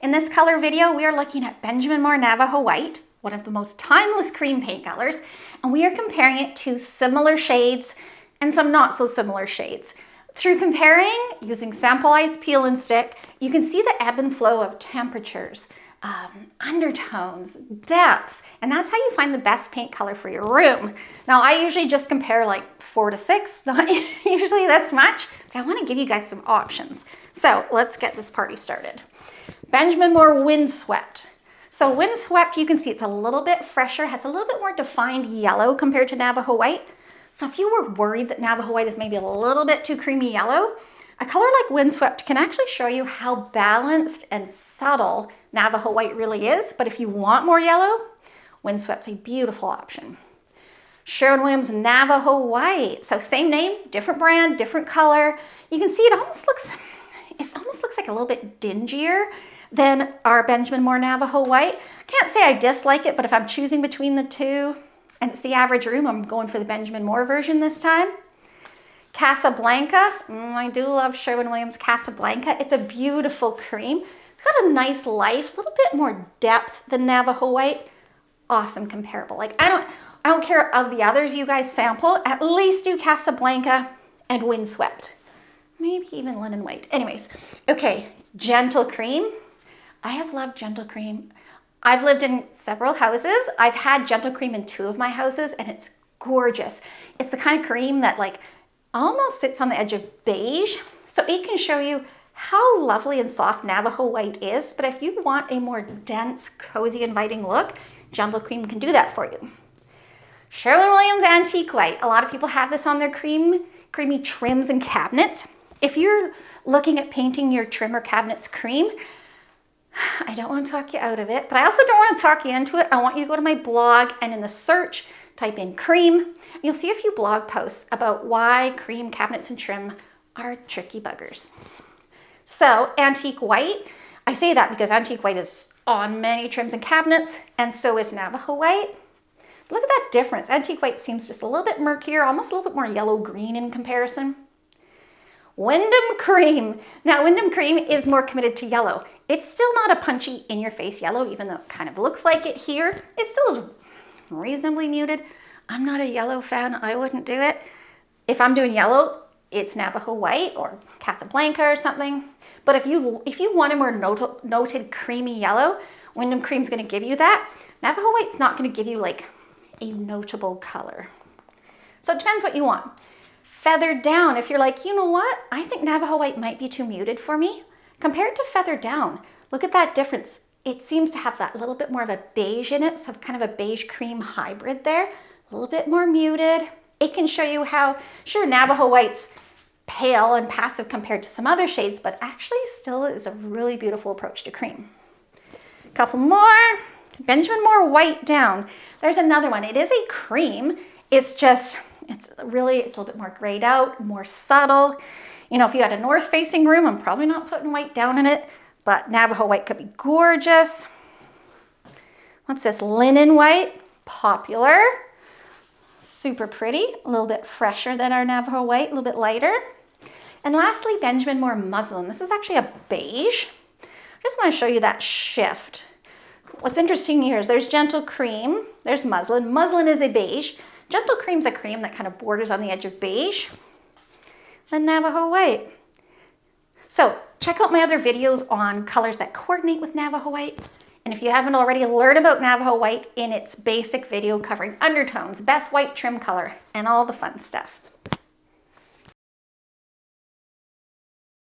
In this color video, we are looking at Benjamin Moore Navajo White, one of the most timeless cream paint colors, and we are comparing it to similar shades and some not so similar shades. Through comparing, using sample ice, peel, and stick, you can see the ebb and flow of temperatures, undertones, depths, and that's how you find the best paint color for your room. Now, I usually just compare like 4 to 6, not usually this much, but I want to give you guys some options. So let's get this party started. Benjamin Moore Windswept. So Windswept, you can see it's a little bit fresher, has a little bit more defined yellow compared to Navajo White. So if you were worried that Navajo White is maybe a little bit too creamy yellow, a color like Windswept can actually show you how balanced and subtle Navajo White really is. But if you want more yellow, Windswept's a beautiful option. Sherwin-Williams Navajo White. So same name, different brand, different color. You can see it almost looks like a little bit dingier than our Benjamin Moore Navajo White. Can't say I dislike it, but if I'm choosing between the two and it's the average room, I'm going for the Benjamin Moore version this time. Casa Blanca. I do love Sherwin-Williams Casa Blanca. It's a beautiful cream. It's got a nice life, a little bit more depth than Navajo White. Awesome comparable. Like I don't care of the others you guys sample. At least do Casa Blanca and Windswept. Maybe even Linen White. Anyways, okay, Gentle Cream. I have loved Gentle Cream. I've lived in several houses. I've had Gentle Cream in 2 of my houses and it's gorgeous. It's the kind of cream that like almost sits on the edge of beige. So it can show you how lovely and soft Navajo White is. But if you want a more dense, cozy, inviting look, Gentle Cream can do that for you. Sherwin-Williams Antique White. A lot of people have this on their creamy trims and cabinets. If you're looking at painting your trim or cabinets cream, I don't want to talk you out of it, but I also don't want to talk you into it. I want you to go to my blog and in the search, type in cream. You'll see a few blog posts about why cream cabinets and trim are tricky buggers. So Antique White, I say that because Antique White is on many trims and cabinets, and so is Navajo White. Look at that difference. Antique White seems just a little bit murkier, almost a little bit more yellow-green in comparison. Windham Cream. Now, Windham Cream is more committed to yellow. It's still not a punchy, in-your-face yellow, even though it kind of looks like it here. It still is reasonably muted. I'm not a yellow fan. I wouldn't do it. If I'm doing yellow, it's Navajo White or Casa Blanca or something. But if you want a more noted creamy yellow, Windham Cream's going to give you that. Navajo White's not going to give you like a notable color. So it depends what you want. Feathered Down, if you're like, you know what? I think Navajo White might be too muted for me. Compared to Feathered Down, look at that difference. It seems to have that little bit more of a beige in it, so kind of a beige cream hybrid there. A little bit more muted. It can show you how, sure, Navajo White's pale and passive compared to some other shades, but actually still is a really beautiful approach to cream. A couple more. Benjamin Moore White Down. There's another one. It is a cream. It's a little bit more grayed out, more subtle. You know, if you had a north-facing room, I'm probably not putting white down in it, but Navajo White could be gorgeous. What's this? Linen White, popular. Super pretty, a little bit fresher than our Navajo White, a little bit lighter. And lastly, Benjamin Moore Muslin. This is actually a beige. I just want to show you that shift. What's interesting here is there's Gentle Cream, there's Muslin. Muslin is a beige. Gentle Cream's a cream that kind of borders on the edge of beige. Then Navajo White. So check out my other videos on colors that coordinate with Navajo White. And if you haven't already, learn about Navajo White in its basic video covering undertones, best white trim color, and all the fun stuff.